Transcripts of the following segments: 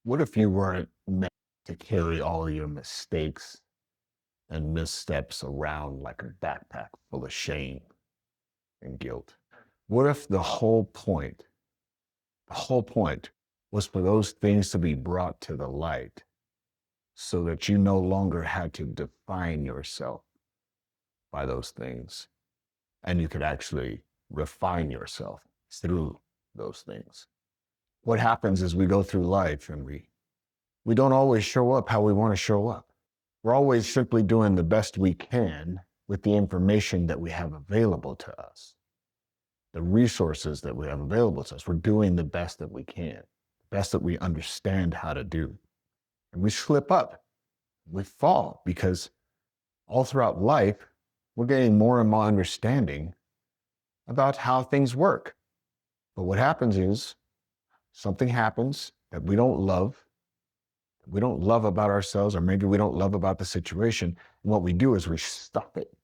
What if you weren't meant to carry all your mistakes and missteps around like a backpack full of shame and guilt? What if the whole point was for those things to be brought to the light so that you no longer had to define yourself by those things and you could actually refine yourself through those things? What happens is we go through life and we don't always show up how we want to show up. We're always simply doing the best we can with the information that we have available to us, the resources that we have available to us. We're doing the best that we can, the best that we understand how to do. And we slip up, we fall, because all throughout life, we're getting more and more understanding about how things work. But what happens is something happens that we don't love about ourselves, or maybe we don't love about the situation. And what we do is we stuff it,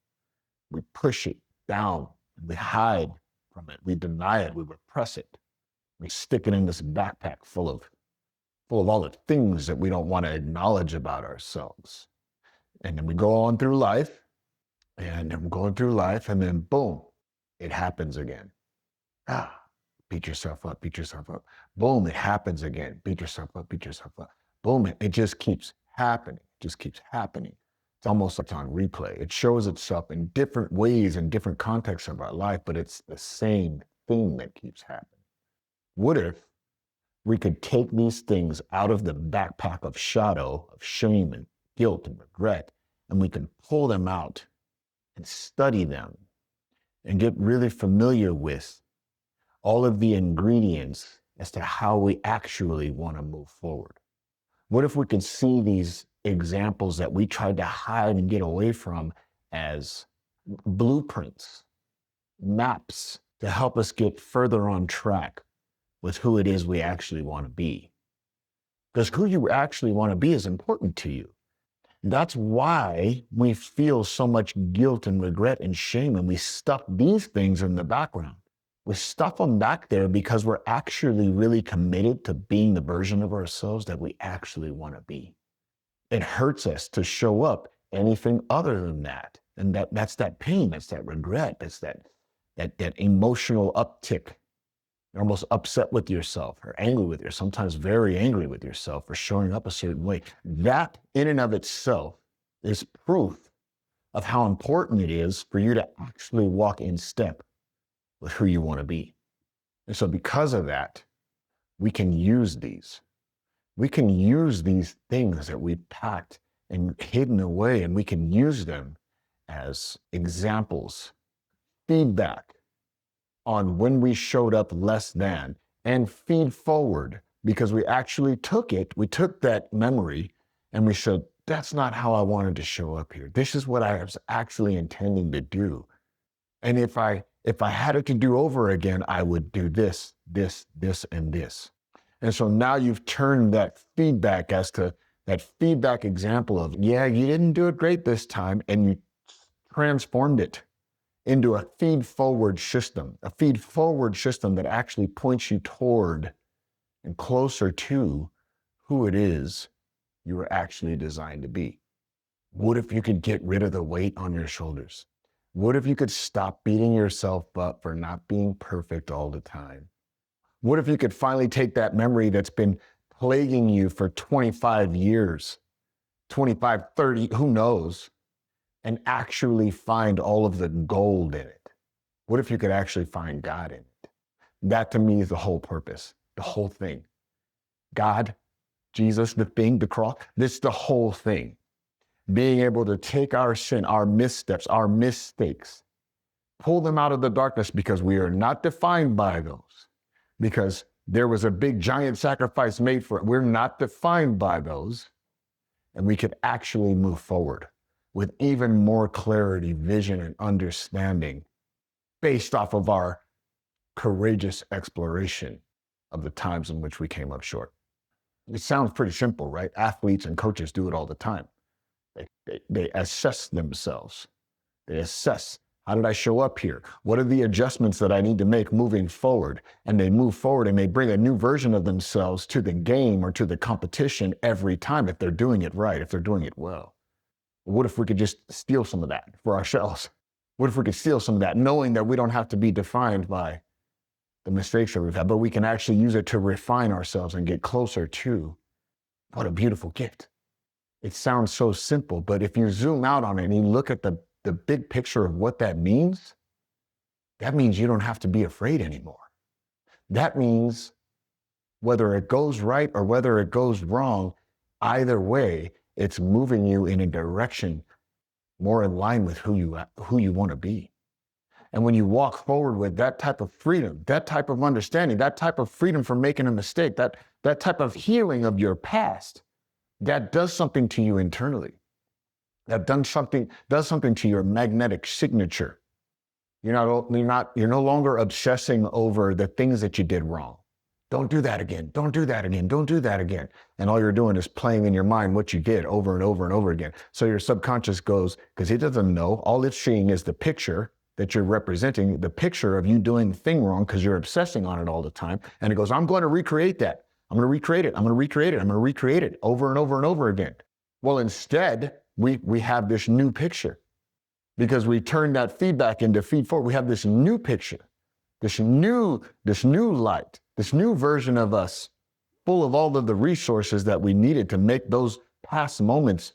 we push it down, we hide from it, we deny it, we repress it, we stick it in this backpack full of all the things that we don't want to acknowledge about ourselves. And then we go on through life, and then we're going through life, and then boom, it happens again. Ah, beat yourself up, beat yourself up. Boom, it happens again. Beat yourself up, beat yourself up. Boom, it just keeps happening. It just keeps happening. It's almost like it's on replay. It shows itself in different ways, in different contexts of our life, but it's the same thing that keeps happening. What if we could take these things out of the backpack of shadow, of shame and guilt and regret, and we can pull them out and study them and get really familiar with all of the ingredients as to how we actually want to move forward? What if we could see these examples that we tried to hide and get away from as blueprints, maps to help us get further on track with who it is we actually want to be? Because who you actually want to be is important to you. That's why we feel so much guilt and regret and shame, and we stuff these things in the background. We stuff them back there because we're actually really committed to being the version of ourselves that we actually want to be. It hurts us to show up anything other than that. And that's that pain, that's that regret, that's that emotional uptick. You're almost upset with yourself or angry with yourself, sometimes very angry with yourself for showing up a certain way. That in and of itself is proof of how important it is for you to actually walk in step with who you want to be. And so because of that, we can use these. We can use these things that we've packed and hidden away, and we can use them as examples, feedback on when we showed up less than, and feed forward because we actually we took that memory and we said, that's not how I wanted to show up here. This is what I was actually intending to do. And if I had it to do over again, I would do this, this, this, and this. And so now you've turned that feedback as to that feedback example of, yeah, you didn't do it great this time, and you transformed it into a feed-forward system that actually points you toward and closer to who it is you were actually designed to be. What if you could get rid of the weight on your shoulders? What if you could stop beating yourself up for not being perfect all the time? What if you could finally take that memory that's been plaguing you for 25 years, 25, 30, who knows, and actually find all of the gold in it? What if you could actually find God in it? That to me is the whole purpose, the whole thing. God, Jesus, the thing, the cross, this is the whole thing. Being able to take our sin, our missteps, our mistakes, pull them out of the darkness because we are not defined by those. Because there was a big giant sacrifice made for it. We're not defined by those. And we could actually move forward with even more clarity, vision, and understanding based off of our courageous exploration of the times in which we came up short. It sounds pretty simple, right? Athletes and coaches do it all the time. They assess themselves. They assess How did I show up here? What are the adjustments that I need to make moving forward? And they move forward and they bring a new version of themselves to the game or to the competition every time if they're doing it right, if they're doing it well. What if we could just steal some of that for ourselves? What if we could steal some of that, knowing that we don't have to be defined by the mistakes that we've had, but we can actually use it to refine ourselves and get closer to what a beautiful gift. It sounds so simple, but if you zoom out on it and you look at the big picture of what that means you don't have to be afraid anymore. That means whether it goes right or whether it goes wrong, either way, it's moving you in a direction more in line with who you want to be. And when you walk forward with that type of freedom, that type of understanding, that type of freedom from making a mistake, that type of healing of your past, that does something to you internally. That does something to your magnetic signature. You're no longer obsessing over the things that you did wrong. Don't do that again. Don't do that again. Don't do that again. And all you're doing is playing in your mind what you did over and over and over again. So your subconscious goes, because it doesn't know, all it's seeing is the picture that you're representing, the picture of you doing the thing wrong because you're obsessing on it all the time. And it goes, I'm going to recreate that. I'm going to recreate it. I'm going to recreate it. I'm going to recreate it over and over and over again. Well, instead, we have this new picture because we turn that feedback into feed forward. We have this new picture, this new light, this new version of us, full of all of the resources that we needed to make those past moments,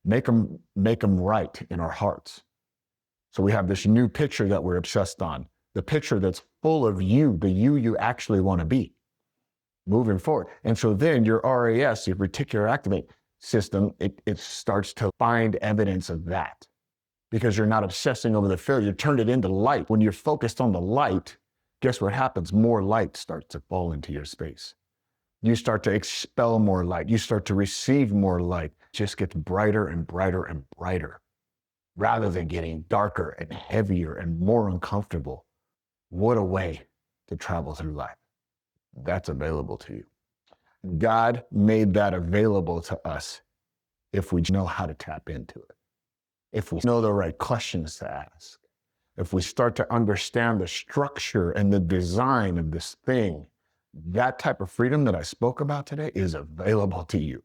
make them right in our hearts. So we have this new picture that we're obsessed on, the picture that's full of you, the you actually want to be moving forward. And so then your RAS, your reticular activate system, it starts to find evidence of that because you're not obsessing over the failure. You turned it into light. When you're focused on the light, guess what happens? More light starts to fall into your space. You start to expel more light. You start to receive more light. It just gets brighter and brighter and brighter rather than getting darker and heavier and more uncomfortable. What a way to travel through life. That's available to you. God made that available to us if we know how to tap into it, if we know the right questions to ask, if we start to understand the structure and the design of this thing. That type of freedom that I spoke about today is available to you,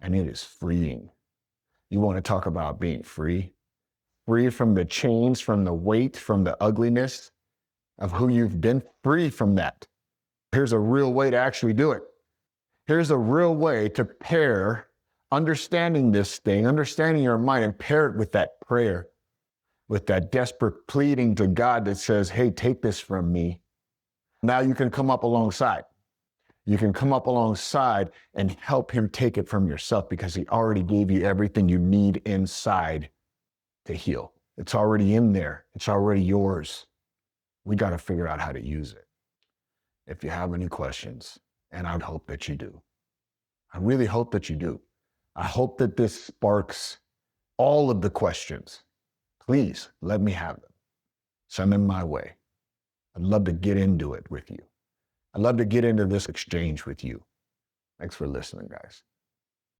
and it is freeing. You want to talk about being free? Free from the chains, from the weight, from the ugliness of who you've been, free from that. Here's a real way to actually do it. Here's a real way to pair understanding this thing, understanding your mind, and pair it with that prayer, with that desperate pleading to God that says, hey, take this from me. Now you can come up alongside. You can come up alongside and help him take it from yourself because he already gave you everything you need inside to heal. It's already in there. It's already yours. We got to figure out how to use it. If you have any questions, and I'd hope that you do. I really hope that you do. I hope that this sparks all of the questions. Please let me have them. Send them my way. I'd love to get into it with you. I'd love to get into this exchange with you. Thanks for listening, guys.